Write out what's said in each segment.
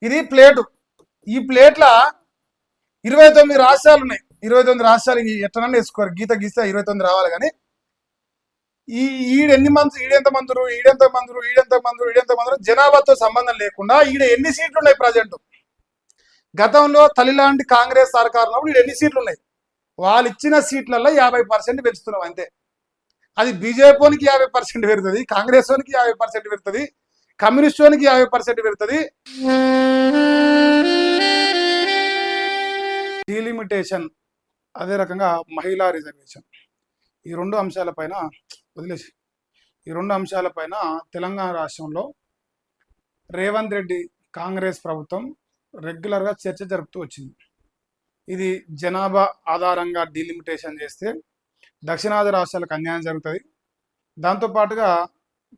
ఇది ప్లేటు. ఈ ప్లేట్ల 29 రాష్ట్రాలు ఉన్నాయి. 29 రాష్ట్రాలు ఎట్లనన్నా వేసుకోరు, గీత గీస్తే 29 రావాలి. కానీ ఈ ఈడెన్ని మంత్రులు, ఈడెంత మంత్రులు జనాభాతో సంబంధం లేకుండా ఈడ ఎన్ని సీట్లు ఉన్నాయి ప్రజెంట్. గతంలో తల్లిలాంటి కాంగ్రెస్ సర్కారులో ఈడ ఎన్ని సీట్లు ఉన్నాయి, వాళ్ళు ఇచ్చిన సీట్లలో 50% పెంచుతున్నాం అంతే. అది బీజేపీకి 50% పెరుగుతుంది, కాంగ్రెస్ వానికి 50% పెరుగుతుంది, కమ్యూనిస్ట్ వానికి 50% పెరుగుతుంది. డీలిమిటేషన్, అదే రకంగా మహిళా రిజర్వేషన్, ఈ రెండు అంశాలపైన వదిలేసి ఈ రెండు అంశాలపైన తెలంగాణ రాష్ట్రంలో రేవంత్ రెడ్డి కాంగ్రెస్ ప్రభుత్వం రెగ్యులర్గా చర్చ జరుపుతూ వచ్చింది. ఇది జనాభా ఆధారంగా డీలిమిటేషన్ చేస్తే దక్షిణాది రాష్ట్రాలకు అన్యాయం జరుగుతుంది. దాంతోపాటుగా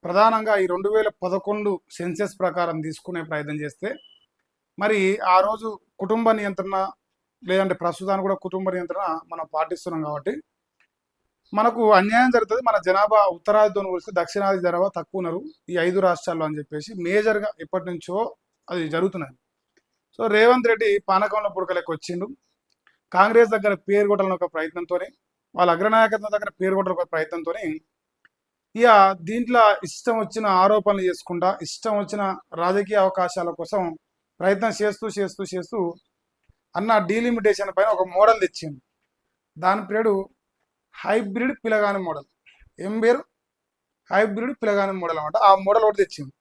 ప్రధానంగా ఈ 2011 సెన్సెస్ ప్రకారం తీసుకునే ప్రయత్నం చేస్తే మరి ఆ రోజు కుటుంబ నియంత్రణ, లేదంటే ప్రస్తుతానికి కూడా కుటుంబ నియంత్రణ మనం పాటిస్తున్నాం కాబట్టి మనకు అన్యాయం జరుగుతుంది. మన జనాభా ఉత్తరాదితో పోలిస్తే దక్షిణాది జనాభా తక్కువ ఉన్నారు ఈ 5 రాష్ట్రాల్లో అని చెప్పేసి మేజర్గా ఎప్పటి నుంచో అది జరుగుతున్నది. సో రేవంత్ రెడ్డి పానకంలో పుడకలకి వచ్చిండు. కాంగ్రెస్ దగ్గర పేరు కొట్టాలని ఒక ప్రయత్నంతోనే, వాళ్ళ అగ్రనాయకత్వం దగ్గర పేరు కొట్టాలని ఒక ప్రయత్నంతో ఇక దీంట్లో ఇష్టం వచ్చిన ఆరోపణలు చేసుకుంటా, ఇష్టం వచ్చిన రాజకీయ అవకాశాల కోసం ప్రయత్నం చేస్తూ అన్న డీలిమిటేషన్ పైన ఒక మోడల్ తెచ్చిండు. దాని పేరు హైబ్రిడ్ పిలగాని మోడల్. ఏం పేరు? హైబ్రిడ్ పిలగాని మోడల్ అనమాట. ఆ మోడల్ ఒకటి తెచ్చింది.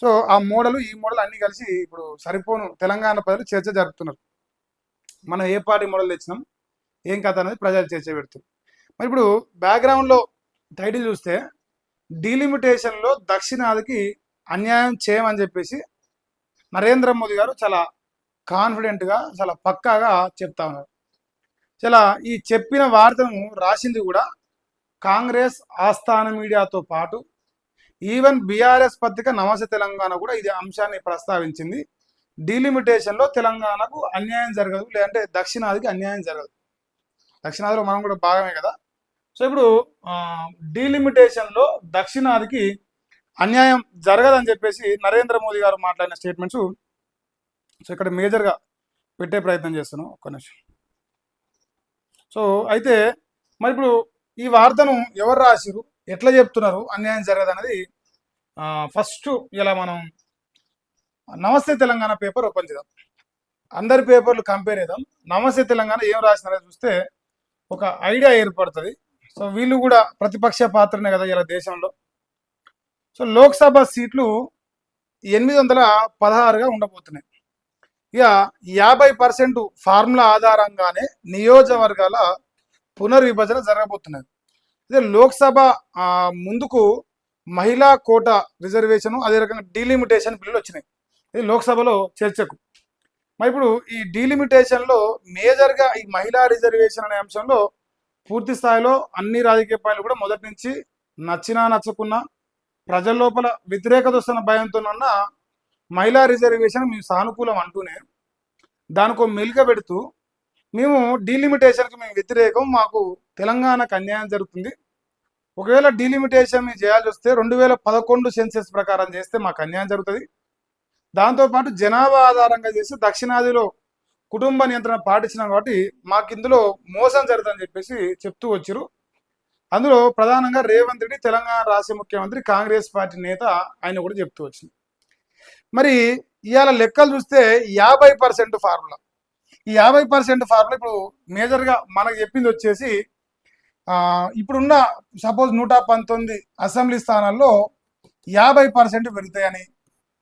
సో ఆ మోడల్ ఈ మోడల్ అన్ని కలిసి ఇప్పుడు సరిపోను తెలంగాణ ప్రజలు చర్చ జరుపుతున్నారు. మనం ఏ పార్టీ మోడల్ తెచ్చినాం, ఏం కథ అనేది ప్రజలు చర్చ పెడుతున్నారు. మరి ఇప్పుడు బ్యాక్గ్రౌండ్లో టైటిల్ చూస్తే డీలిమిటేషన్లో దక్షిణాదికి అన్యాయం చేయమని చెప్పేసి నరేంద్ర మోదీ గారు చాలా కాన్ఫిడెంట్గా, చాలా పక్కాగా చెప్తా ఉన్నారు. చాలా ఈ చెప్పిన వార్తను రాసింది కూడా కాంగ్రెస్ ఆస్థాన మీడియాతో పాటు ఈవెన్ బీఆర్ఎస్ పత్రిక నమస్తే తెలంగాణ కూడా ఇది అంశాన్ని ప్రస్తావించింది. డీలిమిటేషన్లో తెలంగాణకు అన్యాయం జరగదు, లేదంటే దక్షిణాదికి అన్యాయం జరగదు. దక్షిణాదిలో మనం కూడా భాగమే కదా. సో ఇప్పుడు డీలిమిటేషన్లో దక్షిణాదికి అన్యాయం జరగదని చెప్పేసి నరేంద్ర మోదీ గారు మాట్లాడిన స్టేట్మెంట్స్ సో ఇక్కడ మేజర్గా పెట్టే ప్రయత్నం చేస్తున్నాం. ఒక్క నిమిషం. సో అయితే మరి ఇప్పుడు ఈ వార్తను ఎవరు రాసిరు, ఎట్లా చెప్తున్నారు అన్యాయం జరగదు అనేది ఫస్ట్ ఇలా మనం నమస్తే తెలంగాణ పేపర్ ఓపెన్ చేద్దాం. అందరి పేపర్లు కంపేర్ చేద్దాం. నమస్తే తెలంగాణ ఏం రాసినారో చూస్తే ఒక ఐడియా ఏర్పడుతుంది. సో వీళ్ళు కూడా ప్రతిపక్ష పాత్రనే కదా ఇలా దేశంలో. సో లోక్సభ సీట్లు 816గా ఉండబోతున్నాయి. ఇక 50% ఫార్ములా ఆధారంగానే నియోజకవర్గాల పునర్విభజన జరగబోతున్నది. ఇదే లోక్సభ ముందుకు మహిళా కోటా రిజర్వేషన్, అదే రకంగా డీలిమిటేషన్ బిల్లులు వచ్చినాయి. ఇది లోక్సభలో చర్చకు. మరి ఇప్పుడు ఈ డీలిమిటేషన్లో మేజర్గా ఈ మహిళా రిజర్వేషన్ అనే అంశంలో పూర్తి స్థాయిలో అన్ని రాజకీయ పార్టీలు కూడా మొదటి నుంచి నచ్చినా నచ్చకున్నా ప్రజల లోపల వ్యతిరేకత వస్తున్న భయంతో ఉన్న మహిళా రిజర్వేషన్ మేము సానుకూలం అంటూనే దానికో మెలిక పెడుతూ మేము డీలిమిటేషన్కి మేము వ్యతిరేకం, మాకు తెలంగాణకు అన్యాయం జరుగుతుంది, ఒకవేళ డీలిమిటేషన్ మేము చేయాల్సి వస్తే 2011 సెన్సెస్ ప్రకారం చేస్తే మాకు అన్యాయం జరుగుతుంది, దాంతోపాటు జనాభా ఆధారంగా చేసి దక్షిణాదిలో కుటుంబ నియంత్రణ పాటించినాం కాబట్టి మాకు ఇందులో మోసం జరుగుతుందని చెప్పేసి చెప్తూ వచ్చారు. అందులో ప్రధానంగా రేవంత్ రెడ్డి తెలంగాణ రాష్ట్ర ముఖ్యమంత్రి, కాంగ్రెస్ పార్టీ నేత ఆయన కూడా చెప్తూ వచ్చింది. మరి ఇవాళ లెక్కలు చూస్తే 50% ఫార్ములా, ఈ 50% ఫార్ములా ఇప్పుడు మేజర్గా మనకు చెప్పింది వచ్చేసి ఇప్పుడున్న సపోజ్ 119 అసెంబ్లీ స్థానాల్లో 50% పెరుగుతాయని,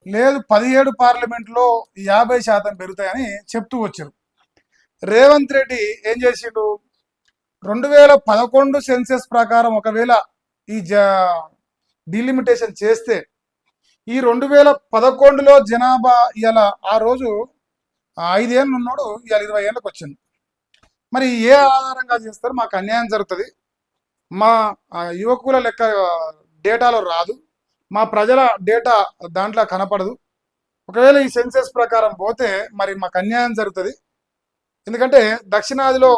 లేదు 17 పార్లమెంట్లో 50% పెరుగుతాయని చెప్తూ వచ్చారు. రేవంత్ రెడ్డి ఏం చేసిండు, 2011 సెన్సెస్ ప్రకారం ఒకవేళ ఈ డీలిమిటేషన్ చేస్తే ఈ 2011లో జనాభా ఇవాళ ఆ రోజు 5 ఏళ్ళు ఉన్నాడు, ఇవాళ 20 ఏళ్ళకి వచ్చింది. మరి ఏ ఆధారంగా చేస్తారు, మాకు అన్యాయం జరుగుతుంది, మా యువకుల లెక్క డేటాలో రాదు, మా ప్రజల డేటా దాంట్లో కనపడదు, ఒకవేళ ఈ సెన్సెస్ ప్రకారం పోతే మరి మాకు అన్యాయం జరుగుతుంది. ఎందుకంటే దక్షిణాదిలో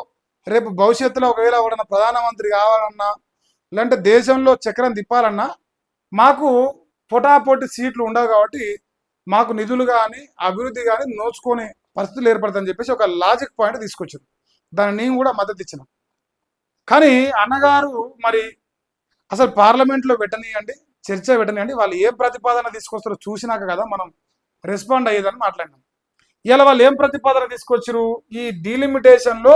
రేపు భవిష్యత్తులో ఒకవేళ ఎవడన్నా ప్రధానమంత్రి కావాలన్నా, లేదంటే దేశంలో చక్రం తిప్పాలన్నా మాకు పొటాపోటీ సీట్లు ఉండవు కాబట్టి మాకు నిధులు కానీ అభివృద్ధి కానీ నోచుకునే పరిస్థితులు ఏర్పడతాయని చెప్పేసి ఒక లాజిక్ పాయింట్ తీసుకొచ్చారు. దాన్ని నేను కూడా మద్దతు ఇచ్చిన. కానీ అన్నగారు మరి అసలు పార్లమెంట్లో పెట్టనియండి, చర్చ పెట్టనియండి, వాళ్ళు ఏం ప్రతిపాదన తీసుకొస్తారో చూసినాక కదా మనం రెస్పాండ్ అయ్యేదని మాట్లాడినాం. ఇలా వాళ్ళు ఏం ప్రతిపాదన తీసుకొచ్చారు? ఈ డీలిమిటేషన్లో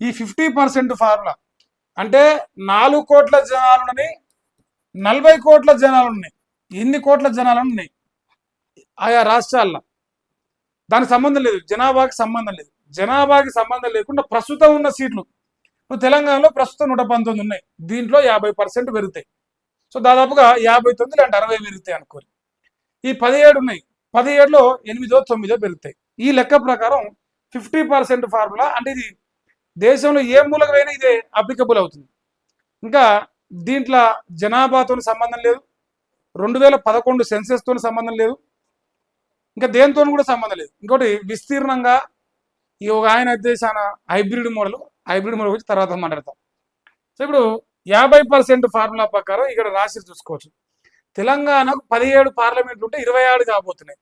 ఈ 50% ఫార్ములా అంటే 4 కోట్ల జనాలుని 40 కోట్ల జనాలు ఉన్నాయి. ఎన్ని కోట్ల జనాలు ఉన్నాయి ఆయా రాష్ట్రాల్లో? దానికి సంబంధం లేదు, జనాభాకి సంబంధం లేదు. జనాభాకి సంబంధం లేకుండా ప్రస్తుతం ఉన్న సీట్లు ఇప్పుడు తెలంగాణలో ప్రస్తుతం 119 ఉన్నాయి. దీంట్లో 50% పెరుగుతాయి. సో దాదాపుగా 59 లేదంటే 60 పెరుగుతాయి అనుకోరు. ఈ 17 ఉన్నాయి, 17లో 8 9 పెరుగుతాయి. ఈ లెక్క ప్రకారం 50% ఫార్ములా అంటే ఇది దేశంలో ఏ మూలకైనా ఇదే అప్లికబుల్ అవుతుంది. ఇంకా దీంట్లో జనాభాతో సంబంధం లేదు, 2011 సెన్సెస్తో సంబంధం లేదు, ఇంకా దేనితో కూడా సంబంధం లేదు. ఇంకోటి విస్తీర్ణంగా ఈ ఒక ఆయన దేశాన హైబ్రిడ్ మోడల్ గురించి తర్వాత మాట్లాడతాం. సో ఇప్పుడు 50% ఫార్ములా ప్రకారం ఇక్కడ రాసి చూసుకోవచ్చు. తెలంగాణకు 17 పార్లమెంట్లు ఉంటే 26 కాబోతున్నాయి.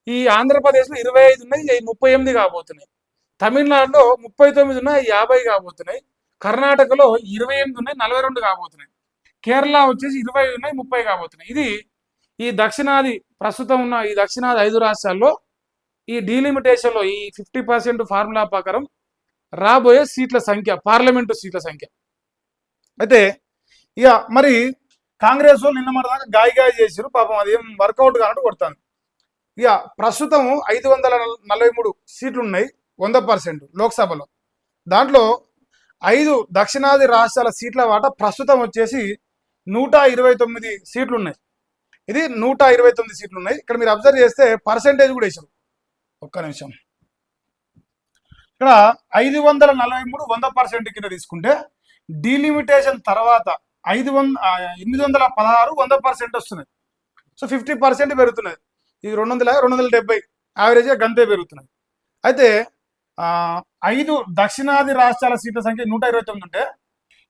ఈ ఆంధ్రప్రదేశ్లో 25 ఉన్నాయి, 38 కాబోతున్నాయి. తమిళనాడులో 39 ఉన్నాయి, 50 కాబోతున్నాయి. కర్ణాటకలో 28 ఉన్నాయి, 42 కాబోతున్నాయి. కేరళ వచ్చేసి 20 ఉన్నాయి, 30 కాబోతున్నాయి. ఇది ఈ దక్షిణాది ప్రస్తుతం ఉన్న ఈ దక్షిణాది 5 రాష్ట్రాల్లో ఈ డీలిమిటేషన్లో ఈ 50% ఫార్ములా ప్రకారం రాబోయే సీట్ల సంఖ్య, పార్లమెంటు సీట్ల సంఖ్య. అయితే ఇక మరి కాంగ్రెస్ వాళ్ళు నిన్న మరి దాకా గాయ చేసారు, పాపం అది ఏం వర్కౌట్ కానట్టు కొడతాను. ఇక ప్రస్తుతం 543 సీట్లు ఉన్నాయి 100% లోక్సభలో. దాంట్లో 5 దక్షిణాది రాష్ట్రాల సీట్ల వాటా ప్రస్తుతం వచ్చేసి 129 సీట్లు ఉన్నాయి. ఇది 129 సీట్లు ఉన్నాయి. ఇక్కడ మీరు అబ్జర్వ్ చేస్తే పర్సెంటేజ్ కూడా వేసారు. ఒక్క నిమిషం. ఇక్కడ 543 100% కింద తీసుకుంటే డీలిమిటేషన్ తర్వాత 816 100% వస్తున్నాయి. సో 50% పెరుగుతున్నది. ఇది 270 యావరేజ్గా గంతే పెరుగుతున్నది. అయితే 5 దక్షిణాది రాష్ట్రాల సీట్ల సంఖ్య 129 ఉంటే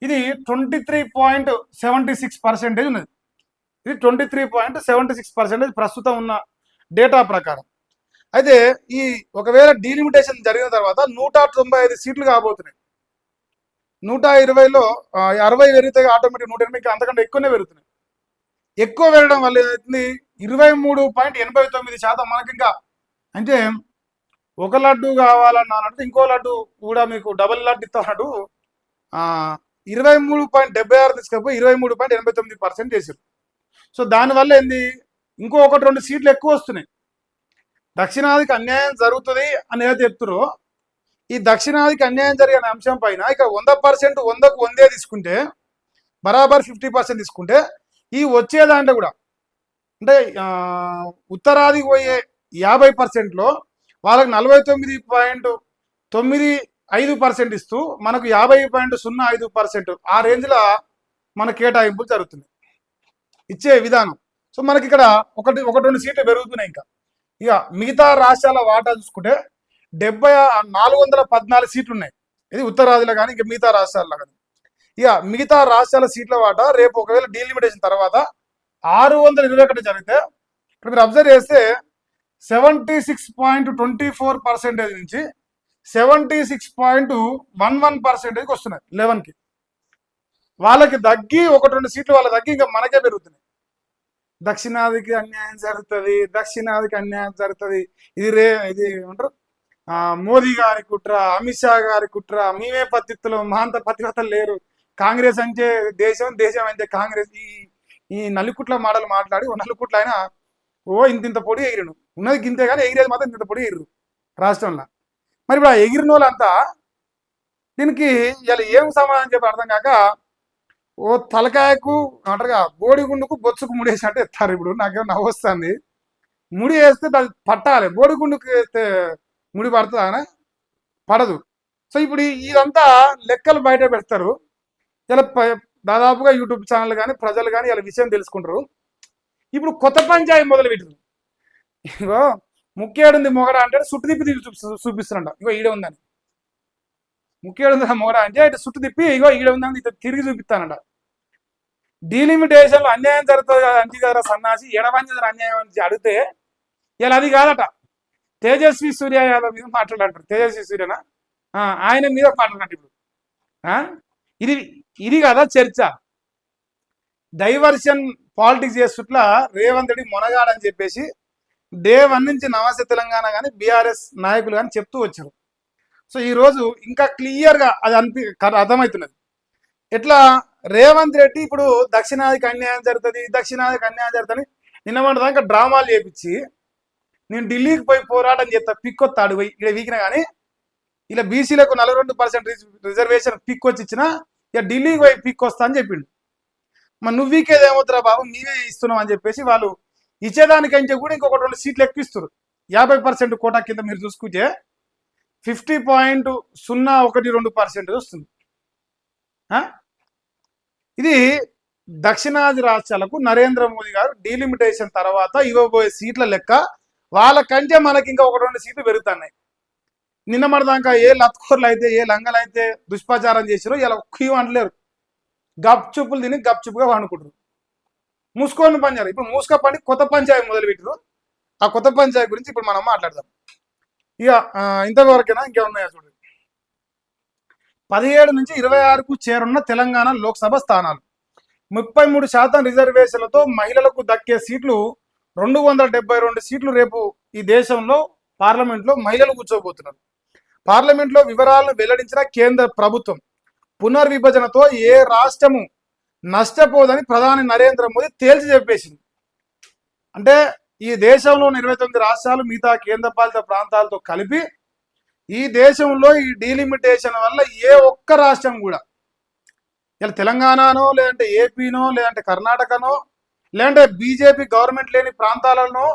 ఇది 23.76% ఉన్నది. ఇది 23.76% ప్రస్తుతం ఉన్న డేటా ప్రకారం. అయితే ఈ ఒకవేళ డీలిమిటేషన్ జరిగిన తర్వాత 195 సీట్లు కాబోతున్నాయి. 120లో 60 పెరిగితే ఆటోమేటిక్ 180 అంతకంటే ఎక్కువనే పెరుగుతున్నాయి. ఎక్కువ పెరగడం వల్ల ఏమవుతుంది? 23.89% మనకి ఇంకా అంటే ఒక లడ్డు కావాలన్నట్టు ఇంకో లడ్డు కూడా మీకు డబుల్ లడ్డు ఇస్తానట్టు 23.76 తీసుకపోయి 23.89% చేశారు. సో దానివల్ల ఏంది? ఇంకో 1-2 సీట్లు ఎక్కువ వస్తున్నాయి. దక్షిణాదికి అన్యాయం జరుగుతుంది అని ఏదైతే చెప్తారో ఈ దక్షిణాదికి అన్యాయం జరిగిన అంశం పైన ఇక 100% 100కు 100 తీసుకుంటే బరాబర్ 50% తీసుకుంటే ఈ వచ్చే దాంట్లో కూడా అంటే ఉత్తరాదికి పోయే 50%లో వాళ్ళకి 49.95% ఇస్తూ మనకు 50.05% ఆ రేంజ్లో మన కేటాయింపులు జరుగుతున్నాయి ఇచ్చే విధానం. సో మనకి ఇక్కడ 1-2 సీట్లు పెరుగుతున్నాయి. ఇంకా ఇక మిగతా రాష్ట్రాల వాటా చూసుకుంటే 414 సీట్లు ఉన్నాయి. ఇది ఉత్తరాదిలో కానీ ఇక మిగతా రాష్ట్రాల్లో కానీ. ఇక మిగతా రాష్ట్రాల సీట్ల వాటా రేపు ఒకవేళ డీలిమిటేషన్ తర్వాత 621 జరిగితే ఇక్కడ మీరు అబ్జర్వ్ చేస్తే 76.24% నుంచి 76.11%కి వస్తున్నాయి 11కి. వాళ్ళకి తగ్గి 1-2 సీట్లు వాళ్ళ తగ్గి ఇంకా మనకే పెరుగుతున్నాయి. దక్షిణాదికి అన్యాయం జరుగుతుంది, దక్షిణాదికి అన్యాయం జరుగుతుంది. ఇది ఏమంటారు? మోదీ గారి కుట్ర, అమిత్ షా గారి కుట్ర, మేమే పత్తిత్తులు, మా అంత పతివతలు లేరు, కాంగ్రెస్ అంటే దేశం, దేశం అంటే కాంగ్రెస్. ఈ నలుకుట్ల మాటలు మాట్లాడి ఓ నలుకుట్ల అయినా ఇంత పొడి ఎగిరిను ఉన్నది గింతే కానీ ఎగిరేది మాత్రం ఇంత పొడి ఎగిరు రాష్ట్రంలో. మరి ఇప్పుడు ఆ ఎగిరిన వాళ్ళంతా దీనికి ఇలా ఏం సమాధానం చెప్పి అర్థం కాక ఓ తలకాయకు అంటారుగా బోడిగుండుకు బొచ్చుకు ముడేసినట్టు ఎత్తారు. ఇప్పుడు నాకేమో నవ్వు వస్తుంది. ముడి వేస్తే అది పట్టాలి, బోడిగుండుకు వేస్తే ముడి పడుతుందా? పడదు. సో ఇప్పుడు ఇదంతా లెక్కలు బయట పెడతారు. ఇలా దాదాపుగా యూట్యూబ్ ఛానల్ కానీ ప్రజలు కానీ ఇలా విషయం తెలుసుకుంటారు. ఇప్పుడు కొత్త పంచాయతీ మొదలు పెట్టారు. ఇగో ముఖ్యేడుంది మొగడ అంటే చుట్టు తిప్పి చూపిస్తున్నాడు. ఇగో ఈడ ఉందని ముఖ్యేడుంది మొగడ అంటే ఇటు చుట్టు తిప్పి ఇగో ఈడ ఉందని తిరిగి చూపిస్తానంట. డీలిమిటేషన్లో అన్యాయం జరుగుతుంది కదా అంతే కదా సన్నాసి, ఎడవంజ అన్యాయం అని అడిగితే ఇలా అది కాదట, తేజస్వి సూర్య యాదవ్ మీద మాట్లాడారు. తేజస్వి సూర్యనా ఆయన మీద మాట్లాడినట్టు ఇప్పుడు ఇది ఇది కదా చర్చ. డైవర్షన్ పాలిటిక్స్ చేస్తుట్లా రేవంత్ రెడ్డి మొనగాడని చెప్పేసి డే 1 నుంచి నమస్తే తెలంగాణ కానీ బీఆర్ఎస్ నాయకులు కానీ చెప్తూ వచ్చారు. సో ఈరోజు ఇంకా క్లియర్గా అది అర్థమవుతున్నది. ఎట్లా రేవంత్ రెడ్డి ఇప్పుడు దక్షిణాదికి అన్యాయం జరుగుతుంది, దక్షిణాదికి అన్యాయం జరుగుతుంది నిన్న దాకా డ్రామాలు చేపించి నేను ఢిల్లీకి పోయి పోరాటం చేస్తా పిక్కొత్తాడు పోయి ఇక్కడ వీకినా కానీ ఇలా బీసీలకు 42% రిజర్వేషన్ పిక్కొచ్చి ఇచ్చిన ఇక ఢిల్లీకి పోయి పిక్కొస్తా అని చెప్పిండు. మరి నువ్వు వీకేది ఏమవుతురా బాబు, మేమే ఇస్తున్నాం అని చెప్పేసి వాళ్ళు ఇచ్చేదానికంటే కూడా ఇంకొక 2 సీట్లు ఎక్కిస్తారు. 50% కోటా కింద మీరు చూసుకుంటే 50.012% వస్తుంది. ఇది దక్షిణాది రాష్ట్రాలకు నరేంద్ర మోదీ గారు డీలిమిటేషన్ తర్వాత ఇవ్వబోయే సీట్ల లెక్క. వాళ్ళకంటే మనకి ఇంకా ఒక 2 సీట్లు పెరుగుతున్నాయి. నిన్న మరదాకా ఏ లత్కోర్లు అయితే ఏ లంగలు అయితే దుష్ప్రచారం చేసారో ఇలా క్యూ అంటలేరు, గప్ చూపులు తిని గప్ చూపుగా వండుకుంటారు, మూసుకొని పంచారు. ఇప్పుడు మూసుక పని కొత్త పంచాయతీ మొదలుపెట్టారు. ఆ కొత్త పంచాయతీ గురించి ఇప్పుడు మనం మాట్లాడదాం. ఇక ఇంతవరకైనా ఇంకేమున్నాయో చూడండి. 17 నుంచి 26కు చేరున్న తెలంగాణ లోక్సభ స్థానాలు 33% రిజర్వేషన్లతో మహిళలకు దక్కే సీట్లు 272 సీట్లు. రేపు ఈ దేశంలో పార్లమెంట్లో మహిళలు కూర్చోబోతున్నారు. పార్లమెంట్లో వివరాలను వెల్లడించిన కేంద్ర ప్రభుత్వం పునర్విభజనతో ఏ రాష్ట్రము నష్టపోదని ప్రధాని నరేంద్ర మోదీ తేల్చి చెప్పేసింది. అంటే ఈ దేశంలో 29 రాష్ట్రాలు మిగతా కేంద్రపాలిత ప్రాంతాలతో కలిపి ఈ దేశంలో ఈ డీలిమిటేషన్ వల్ల ఏ ఒక్క రాష్ట్రం కూడా ఇలా తెలంగాణనో లేదంటే ఏపీనో లేదంటే కర్ణాటకనో లేదంటే బీజేపీ గవర్నమెంట్ లేని ప్రాంతాలలో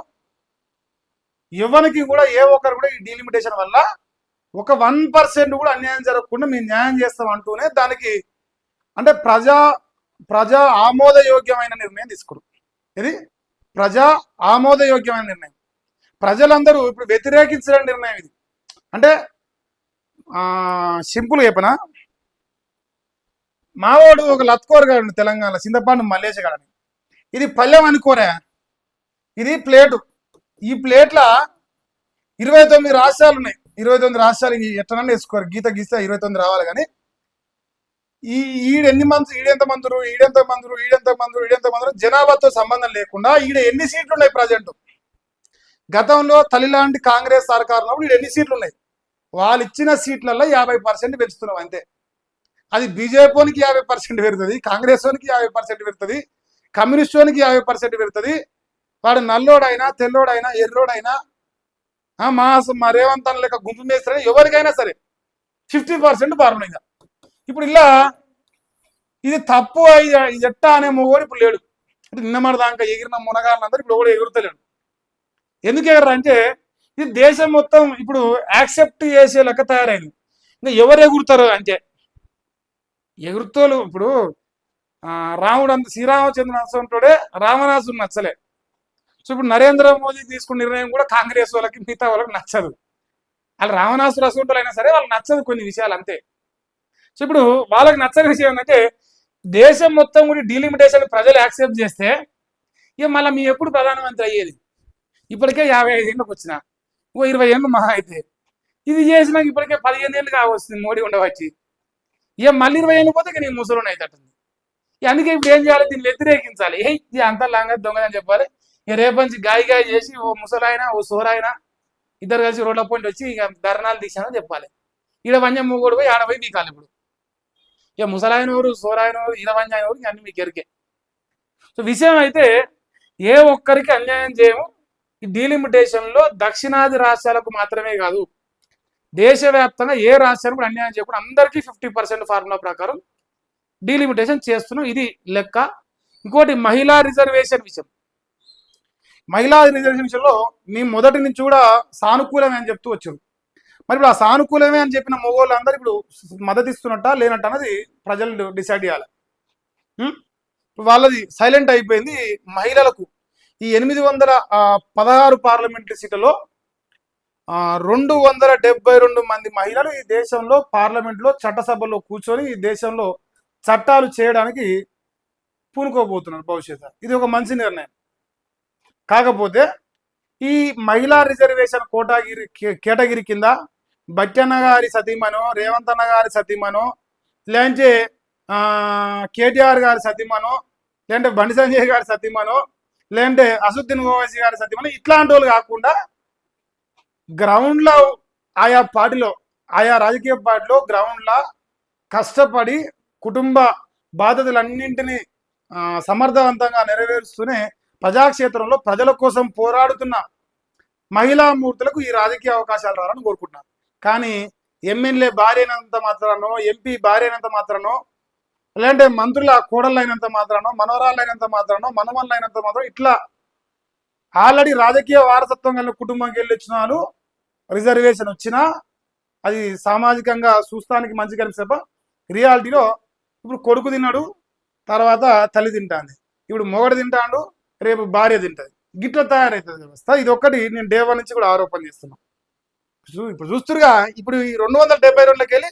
ఎవరికి కూడా ఏ ఒక్కరు కూడా ఈ డీలిమిటేషన్ వల్ల ఒక 1% కూడా అన్యాయం జరగకుండా మేము న్యాయం చేస్తాం అంటూనే దానికి అంటే ప్రజా ఆమోదయోగ్యమైన నిర్ణయం తీసుకున్నారు. ఇది ప్రజా ఆమోదయోగ్యమైన నిర్ణయం. ప్రజలందరూ ఇప్పుడు వ్యతిరేకించిన నిర్ణయం ఇది. అంటే సింపుల్ చెప్పనా, మావాడు ఒక లత్కోరగాడు తెలంగాణ చింతపండు మల్లేశగాడని, ఇది పల్లెం అనుకోరా, ఇది ప్లేటు. ఈ ప్లేట్ల 29 రాష్ట్రాలు ఉన్నాయి. 29 రాష్ట్రాలు ఎట్లనన్నా వేసుకోరు, గీత గీస్తే 29 రావాలి. కానీ ఈడెన్ని మంత్రులు, ఈడెంత మంత్రులు జనాభాతో సంబంధం లేకుండా ఈడ ఎన్ని సీట్లు ఉన్నాయి ప్రజెంట్. గతంలో తల్లిలాంటి కాంగ్రెస్ సర్కారులో ఈడ ఎన్ని సీట్లు ఉన్నాయి, వాళ్ళు ఇచ్చిన సీట్లలో 50% పెంచుతున్నాం అంతే. అది బీజేపీకి 50% పెరుగుతుంది, కాంగ్రెస్ వానికి 50% పెరుగుతుంది, కమ్యూనిస్ట్ వానికి 50% పెరుగుతుంది. వాడు నల్లోడైనా తెల్లోడైనా ఎర్రోడైనా మా రేవంత్ అన్న లెక్క గుంపు మేస్తారని ఎవరికైనా సరే 50% ఫార్ములా. ఇప్పుడు ఇలా ఇది తప్పు ఇది ఎట్టా అనే మొగోడు ఇప్పుడు లేడు. అంటే నిన్న మన దాకా ఎగిరిన మునగాళ్ళందరూ ఇప్పుడు కూడా ఎగురుతలేడు. ఎందుకు ఎగరు అంటే ఇది దేశం మొత్తం ఇప్పుడు యాక్సెప్ట్ చేసే లెక్క తయారైంది. ఇంకా ఎవరు ఎగురుతారు అంటే ఎగురుతోలు ఇప్పుడు రాముడు అంత శ్రీరామచంద్ర నచ్చంటోడే రావణాసుడు నచ్చలే. సో ఇప్పుడు నరేంద్ర మోదీ తీసుకున్న నిర్ణయం కూడా కాంగ్రెస్ వాళ్ళకి మిగతా వాళ్ళకి నచ్చదు. వాళ్ళు రావణాసుడు అసంటోళ్ళు అయినా సరే వాళ్ళకి నచ్చదు కొన్ని విషయాలు అంతే. సో ఇప్పుడు వాళ్ళకి నచ్చని విషయం ఏంటంటే దేశం మొత్తం కూడా డీలిమిటేషన్ ప్రజలు యాక్సెప్ట్ చేస్తే ఇక మళ్ళీ మీ ఎప్పుడు ప్రధానమంత్రి అయ్యేది. ఇప్పటికే 55 ఏళ్ళకి వచ్చిన 20 ఏళ్ళు మహా అయితే ఇది చేసినాక ఇప్పటికే 15 ఏళ్ళు కావస్తుంది మోడీ ఉండవచ్చి. ఇక మళ్ళీ 20 ఏళ్ళు పోతే ఇక నీ ముసలోని అవుతుంటుంది. అందుకే ఇప్పుడు ఏం చేయాలి, దీన్ని వ్యతిరేకించాలి. ఇది అంతా లాంగా దొంగదని చెప్పాలి. ఇక రేపంచి గాయ చేసి ఓ ముసలాయన ఓ సోరాయన ఇద్దరు కలిసి రోడ్ల పాయింట్ వచ్చి ఇక ధర్నాలు తీసానని చెప్పాలి. ఈడ వంజం మూగోడు పోయి ఆడపోయి మీకాలి. ఇప్పుడు ఇక ముసలాయన ఎవరు సోరాయన ఎవరు ఈడ వంజాయన ఎవరు అన్ని మీకు ఎరికే. సో విషయం అయితే ఏ ఒక్కరికి అన్యాయం చేయము. ఈ డీలిమిటేషన్లో దక్షిణాది రాష్ట్రాలకు మాత్రమే కాదు, దేశవ్యాప్తంగా ఏ రాష్ట్రానికి కూడా అన్యాయం చేయకుండా అందరికీ 50% ఫార్ములా ప్రకారం డీలిమిటేషన్ చేస్తున్నాం. ఇది లెక్క. ఇంకోటి మహిళా రిజర్వేషన్ విషయం. మహిళా రిజర్వేషన్ విషయంలో మేము మొదటి నుంచి కూడా సానుకూలమే అని చెప్తూ వచ్చారు. మరి ఇప్పుడు ఆ సానుకూలమే అని చెప్పిన మొగోళ్ళు అందరూ ఇప్పుడు మద్దతు ఇస్తున్నట్ట లేనట్ట అన్నది ప్రజలు డిసైడ్ చేయాలి. వాళ్ళది సైలెంట్ అయిపోయింది. మహిళలకు ఈ 816 పార్లమెంటరీ సీట్లలో 272 మంది మహిళలు ఈ దేశంలో పార్లమెంట్లో చట్టసభలో కూర్చొని ఈ దేశంలో చట్టాలు చేయడానికి పూనుకోబోతున్నారు భవిష్యత్తు. ఇది ఒక మంచి నిర్ణయం. కాకపోతే ఈ మహిళా రిజర్వేషన్ కేటగిరీ కింద బచ్చన్న గారి సతీమనో, రేవంత్ అన్న గారి సతీమనో, లేదంటే కేటీఆర్ గారి సతీమనో, లేదంటే బండి సంజయ్ గారి సతీమనో, లేదంటే అసదుద్దీన్ ఓవైసీ గారి సతీమనో, ఇట్లాంటి వాళ్ళు కాకుండా గ్రౌండ్లో ఆయా పార్టీలో, ఆయా రాజకీయ పార్టీలో గ్రౌండ్లో కష్టపడి కుటుంబ బాధ్యతలన్నింటినీ సమర్థవంతంగా నెరవేరుస్తూనే ప్రజాక్షేత్రంలో ప్రజల కోసం పోరాడుతున్న మహిళా మూర్తులకు ఈ రాజకీయ అవకాశాలు రావాలని కోరుకుంటున్నాను. కానీ ఎమ్మెల్యే భార్య అయినంత మాత్రానో, ఎంపీ భార్య అయినంత మాత్రానో, లేదంటే మంత్రుల కోడళ్ళు అయినంత మాత్రానో, మనవరాళ్ళు అయినంత మాత్రానో, మనవళ్ళు అయినంత మాత్రం ఇట్లా ఆల్రెడీ రాజకీయ వారసత్వం కలిగిన కుటుంబంకి వెళ్ళి వచ్చిన వాళ్ళు రిజర్వేషన్ వచ్చినా అది సామాజికంగా చూస్తానికి మంచి కనిపిస్తే రియాలిటీలో ఇప్పుడు కొడుకు తిన్నాడు, తర్వాత తల్లి తింటాంది, ఇప్పుడు మొగడు తింటాడు, రేపు భార్య తింటుంది, గిట్ల తయారవుతుంది వ్యవస్థ. ఇది ఒక్కటి నేను డే 1 నుంచి కూడా ఆరోపణ చేస్తున్నాను. ఇప్పుడు చూస్తురుగా, ఇప్పుడు ఈ 272కి వెళ్ళి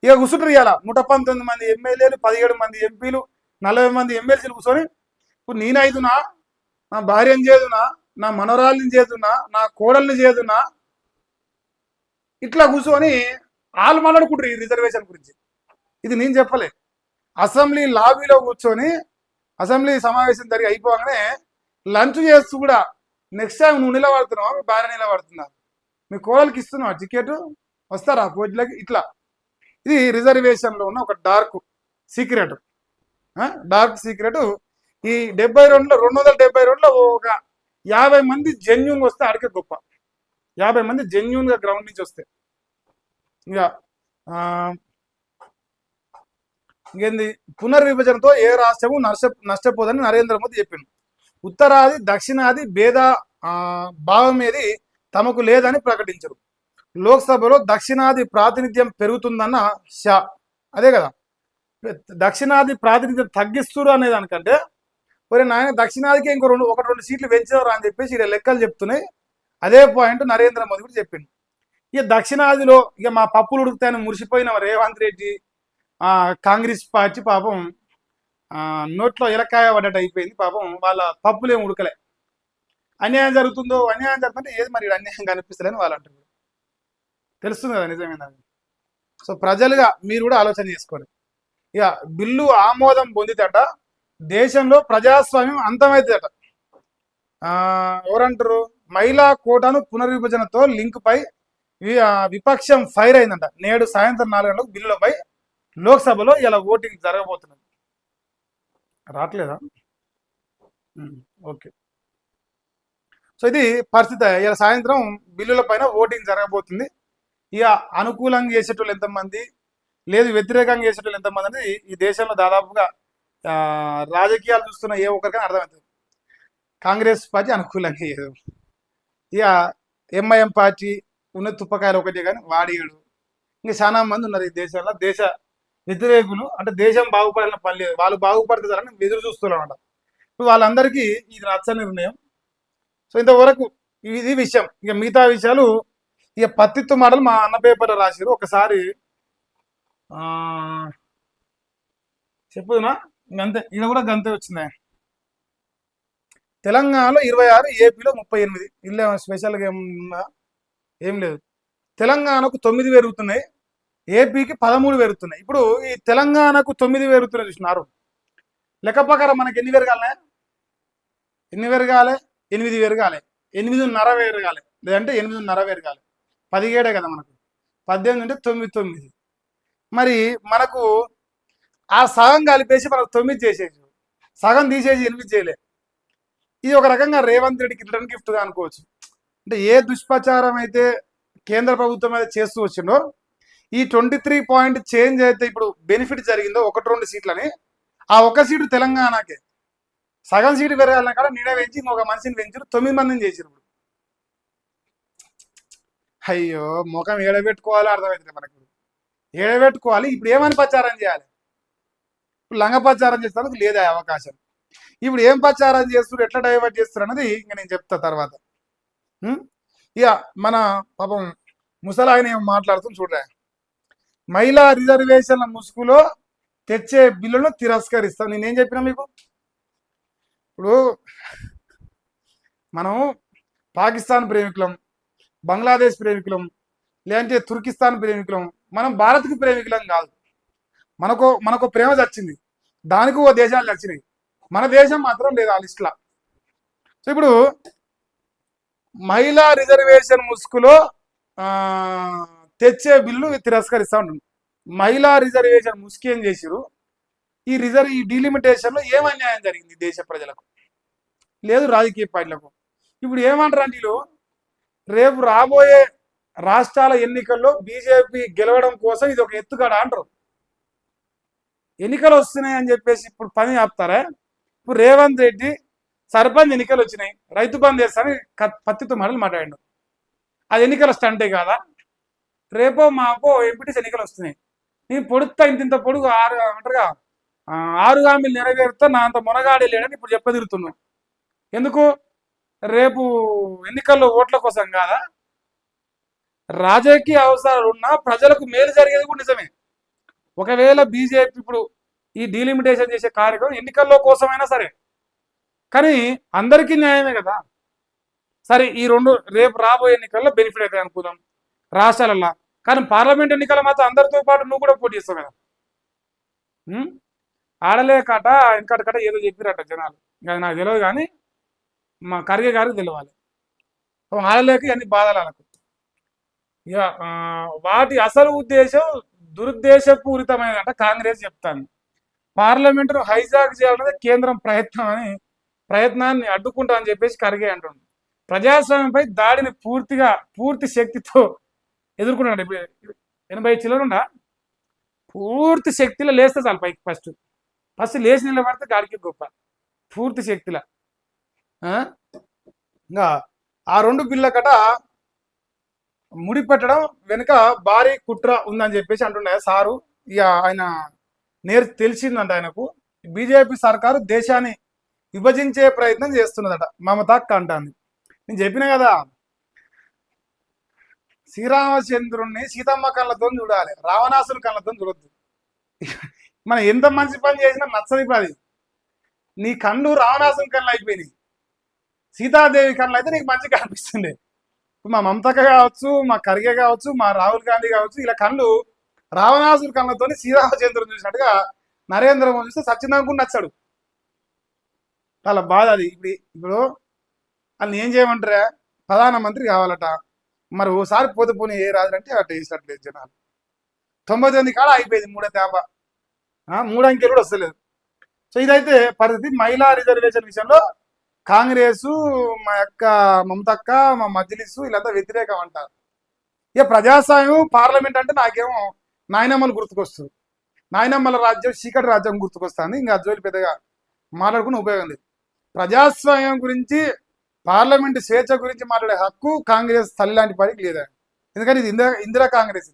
ఇక కూర్చుంటారు. ఇవాళ 119 మంది ఎమ్మెల్యేలు, 17 మంది ఎంపీలు, 40 మంది ఎమ్మెల్సీలు కూర్చొని ఇప్పుడు నేను ఐదునా, నా భార్యను చేదునా, నా మనవరాళ్ళని చేదునా, నా కోడల్ని చేదునా, ఇట్లా కూర్చొని వాళ్ళు మాట్లాడుకుంటారు ఈ రిజర్వేషన్ గురించి. ఇది నేను చెప్పలే. అసెంబ్లీ లాబీలో కూర్చొని అసెంబ్లీ సమావేశం జరిగి అయిపోగానే లంచ్ చేస్తూ కూడా నెక్స్ట్ టైం నువ్వు నిలబడుతున్నావు, మీ భార్య నిలబడుతున్నా, మీ కోడలికి ఇస్తున్నావు టికెట్, వస్తారా పోటీలకి, ఇట్లా. ఇది రిజర్వేషన్లో ఉన్న ఒక డార్క్ సీక్రెట్. ఈ 272లో ఒక 50 మంది జెన్యున్గా వస్తే ఆడికే గొప్ప. 50 మంది జెన్యున్గా గ్రౌండ్ నుంచి వస్తే ఇక ఇంకేంది, పునర్విభజనతో ఏ రాష్ట్రము నష్టపోదని నరేంద్ర మోదీ చెప్పిండు. ఉత్తరాది దక్షిణాది భేద భావం ఏది తమకు లేదని ప్రకటించరు. లోక్సభలో దక్షిణాది ప్రాతినిధ్యం పెరుగుతుందన్న షా. అదే కదా, దక్షిణాది ప్రాతినిధ్యం తగ్గిస్తురు అనే దానికంటే ఒరే నాయన దక్షిణాదికి ఇంకో 1-2 సీట్లు పెంచారు అని చెప్పేసి ఇక్కడ లెక్కలు చెప్తున్నాయి. అదే పాయింట్ నరేంద్ర మోదీ కూడా చెప్పిండు. ఇక దక్షిణాదిలో ఇక మా పప్పులు ఉడుకుతాయని మురిసిపోయిన రేవంత్ రెడ్డి కాంగ్రెస్ పార్టీ పాపం నోట్లో ఎలకాయ పడ్డట్టు అయిపోయింది. పాపం వాళ్ళ పప్పులేం ఉడకలే. అన్యాయం జరుగుతుంటే ఏది మరి అన్యాయం కనిపిస్తలేని వాళ్ళు అంటారు. తెలుస్తుంది కదా నిజమేనని. సో ప్రజలుగా మీరు కూడా ఆలోచన చేసుకోండి. ఇక బిల్లు ఆమోదం పొందితేట దేశంలో ప్రజాస్వామ్యం అంతమైతేట. ఎవరంటారు, మహిళా కోటాను పునర్విభజనతో లింక్ పై విపక్షం ఫైర్ అయిందంట. నేడు సాయంత్రం 4 గంటలకు బిల్లులపై లోక్సభలో ఇలా ఓటింగ్ జరగబోతున్నది. రావట్లేదా? ఓకే. సో ఇది పరిస్థితి. ఇలా సాయంత్రం బిల్లుల పైన ఓటింగ్ జరగబోతుంది. ఇక అనుకూలంగా చేసేటోళ్ళు ఎంతమంది, లేదు వ్యతిరేకంగా చేసేటోళ్ళు ఎంతమంది అనేది ఈ దేశంలో దాదాపుగా రాజకీయాలు చూస్తున్న ఏ ఒక్కరికైనా అర్థమవుతుంది. కాంగ్రెస్ పార్టీ అనుకూలంగా చేయదు. ఇక ఎంఐఎం పార్టీ ఉన్న తుప్పకాయలు ఒకటే కానీ వాడేయడు. ఇంకా చాలా మంది ఉన్నారు ఈ దేశంలో దేశ వ్యతిరేకులు. అంటే దేశం బాగుపడాలని పని లేదు, వాళ్ళు బాగుపడుతుందని ఎదురు చూస్తున్నారన్నమాట. ఇప్పుడు వాళ్ళందరికీ ఇది నచ్చని నిర్ణయం. సో ఇంతవరకు ఇది విషయం. ఇక మిగతా విషయాలు ఇక పత్తిత్తు మాటలు మా అన్న పేపర్లో రాశారు. ఒకసారి చెప్పుదునా, గంతే. ఈయన కూడా గంతే వచ్చింది. తెలంగాణలో 26, ఏపీలో 38. ఇల్లు స్పెషల్గా ఏం లేదు. తెలంగాణకు 9 పెరుగుతున్నాయి, ఏపీకి 13 పెరుగుతున్నాయి. ఇప్పుడు ఈ తెలంగాణకు 9 పెరుగుతున్నాయి చూసినారు. లెక్క ప్రకారం మనకి ఎన్ని పెరగాలి? 8 పెరగాలి, 8.5 పెరగాలి, లేదంటే 8.5 పెరగాలి. 17 కదా మనకు, 18 అంటే 9. మరి మనకు ఆ సగం కలిపేసి మనకు 9 చేసేసి, సగం తీసేసి 8 చేయలే. ఇది ఒక రకంగా రేవంత్ రెడ్డికి రిటర్న్ గిఫ్ట్గా అనుకోవచ్చు. అంటే ఏ దుష్ప్రచారం అయితే కేంద్ర ప్రభుత్వం మీద చేస్తూ వచ్చిందో, ఈ 23 పాయింట్ చేంజ్ అయితే ఇప్పుడు బెనిఫిట్ జరిగిందో 1-2 సీట్లని, ఆ 1 సీటు తెలంగాణకే. సగం సీటు పెరగాలన్నా కూడా నీడ పెంచి ఇంకొక మనిషిని పెంచారు, 9 మందిని చేసారు. ఇప్పుడు అయ్యో ముఖం ఏడబెట్టుకోవాలో అర్థమవుతుంది మనకి. ఏడబెట్టుకోవాలి. ఇప్పుడు ఏమని ప్రచారం చేయాలి? ఇప్పుడు లంగ ప్రచారం చేస్తానికి లేదా అవకాశం. ఇప్పుడు ఏం ప్రచారం చేస్తారు, ఎట్లా డైవర్ట్ చేస్తారు అన్నది ఇంకా నేను చెప్తా తర్వాత. ఇక మన పాపం ముసలాయన ఏం మాట్లాడుతుంది చూడరా. మహిళా రిజర్వేషన్ల ముసుగులో తెచ్చే బిల్లును తిరస్కరిస్తాం. నేనేం చెప్పినా మీకు, ఇప్పుడు మనం పాకిస్తాన్ ప్రేమికులం, బంగ్లాదేశ్ ప్రేమికులం, లేదంటే తుర్కిస్తాన్ ప్రేమికులం. మనం భారత్కు ప్రేమికులం కాదు. మనకు ప్రేమ చచ్చింది, దానికి ఓ దేశాలు చచ్చినాయి, మన దేశం మాత్రం లేదు ఆ లిస్టులో. సో ఇప్పుడు మహిళా రిజర్వేషన్ ముసుగులో తెచ్చే బిల్లు తిరస్కరిస్తూ ఉంటుంది. మహిళా రిజర్వేషన్ ముసుగు ఏం చేసిరు, ఈ డీలిమిటేషన్లో ఏం అన్యాయం జరిగింది దేశ ప్రజలకు, లేదు రాజకీయ పార్టీలకు. ఇప్పుడు ఏమంటారు అంటే వీళ్ళు, రేపు రాబోయే రాష్ట్రాల ఎన్నికల్లో బీజేపీ గెలవడం కోసం ఇది ఒక ఎత్తుగడ అంటారు. ఎన్నికలు వస్తున్నాయి అని చెప్పేసి ఇప్పుడు పని ఆపుతారా? ఇప్పుడు రేవంత్ రెడ్డి సర్పంచ్ ఎన్నికలు వచ్చినాయి, రైతు బంద్ చేస్తారని పత్తితో మాటలు మాట్లాడాడు. అది ఎన్నికల స్టంటే కాదా? రేపో మాపో ఎంపీటీసీ ఎన్నికలు వస్తున్నాయి, నేను పొడుతా ఇంత పొడుగు అంటారుగా 6 హామీలు నెరవేరుతా నా అంత మునగాడే లేడని ఇప్పుడు చెప్పదిరుతున్నాం. ఎందుకు? రేపు ఎన్నికల్లో ఓట్ల కోసం కాదా? రాజకీయ అవసరాలు ఉన్నా ప్రజలకు మేలు జరిగేది కూడా నిజమే. ఒకవేళ బీజేపీ ఇప్పుడు ఈ డీలిమిటేషన్ చేసే కార్యక్రమం ఎన్నికల్లో కోసమైనా సరే, కానీ అందరికీ న్యాయమే కదా. సరే ఈ రేపు రాబోయే ఎన్నికల్లో బెనిఫిట్ అవుతాయి అనుకుందాం రాష్ట్రాలల్లో, కానీ పార్లమెంట్ ఎన్నికల మాత్రం అందరితో పాటు నువ్వు కూడా పోటీ చేస్తావు కదా. ఆడలే కట ఇంకట ఏదో చెప్పిరట జనాలు, అది నాకు తెలియదు, కానీ మా ఖర్గే గారికి తెలియాలి. ఆడలేక అన్ని బాధలు వాళ్ళకు. ఇక వాటి అసలు ఉద్దేశం దురుద్దేశపూరితమైనట కాంగ్రెస్ చెప్తాను. పార్లమెంటును హైజాక్ చేయాలన్నది కేంద్రం ప్రయత్నాన్ని అడ్డుకుంటా అని చెప్పేసి ఖర్గే అంటుంది. ప్రజాస్వామ్యంపై దాడిని పూర్తి శక్తితో ఎదుర్కొన్నాడు. ఇప్పుడు 80 చిల్లరుండా పూర్తి శక్తిలో లేస్తే చాలు పైకి, ఫస్ట్ లేచి నిలబడితే గాడికి గొప్ప, పూర్తి శక్తిలో. ఇంకా ఆ 2 బిల్ల కట ముడిపెట్టడం వెనుక భారీ కుట్ర ఉందని చెప్పేసి అంటున్నాయి సారు. ఇక ఆయన తెలిసిందంట ఆయనకు, బీజేపీ సర్కారు దేశాన్ని విభజించే ప్రయత్నం చేస్తున్నదట మమతాక్ అంటాంది. నేను చెప్పిన కదా, శ్రీరామచంద్రుణ్ణి సీతమ్మ కళ్ళతో చూడాలి, రావణాసుని కళ్ళతో చూడొద్దు. మనం ఎంత మంచి పని చేసినా నచ్చది. ఇప్పుడు అది నీ కళ్ళు రావణాసుని కళ్ళు అయిపోయినాయి, సీతాదేవి కళ్ళు అయితే నీకు మంచిగా అనిపిస్తుంది. మా మమతక కావచ్చు, మా ఖర్గే కావచ్చు, మా రాహుల్ గాంధీ కావచ్చు, ఇలా కళ్ళు రావణాసుని కళ్ళతో శ్రీరామచంద్రుని చూసినట్టుగా నరేంద్ర మోదీ చూస్తే సత్యనారాయణ కూడా నచ్చాడు. చాలా బాధ అది. ఇప్పుడు వాళ్ళని ఏం చేయమంటారా, ప్రధానమంత్రి కావాలట. మరి ఓసారి పోతే పోనీ ఏ రాజులంటే అట్లా వేసినట్లేదు జనాలు. 99 కాడ అయిపోయింది, 3 తేప 3 అంకెలు కూడా వస్తలేదు. సో ఇదైతే పరిస్థితి. మహిళా రిజర్వేషన్ విషయంలో కాంగ్రెసు, మా యొక్క మమతక్క, మా మజ్లిసు వీళ్ళంతా వ్యతిరేకం అంటారు. ఇక ప్రజాస్వామ్యం పార్లమెంట్ అంటే నాకేమో నాయనమ్మలు గుర్తుకొస్తుంది, నాయనమ్మల రాజ్యం చీకటి రాజ్యం గుర్తుకొస్తుంది. ఇంకా అజ్జోలు పెద్దగా మాట్లాడుకుని ఉపయోగం లేదు. ప్రజాస్వామ్యం గురించి, పార్లమెంటు స్వేచ్ఛ గురించి మాట్లాడే హక్కు కాంగ్రెస్ తల్లి లాంటి పనికి లేదా. ఎందుకంటే ఇది ఇందిరా కాంగ్రెస్,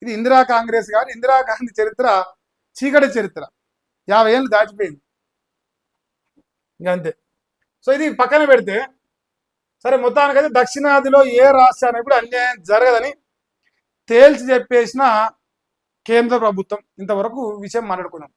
ఇది ఇందిరా కాంగ్రెస్ కాదు. ఇందిరా గాంధీ చరిత్ర చీకటి చరిత్ర, 50 ఏళ్ళు దాటిపోయింది ఇంకా అంతే. సో ఇది పక్కన పెడితే, సరే మొత్తానికైతే దక్షిణాదిలో ఏ రాష్ట్రానికి కూడా అన్యాయం జరగదని తేల్చి చెప్పేసిన కేంద్ర ప్రభుత్వం. ఇంతవరకు విషయం మాట్లాడుకున్నాం.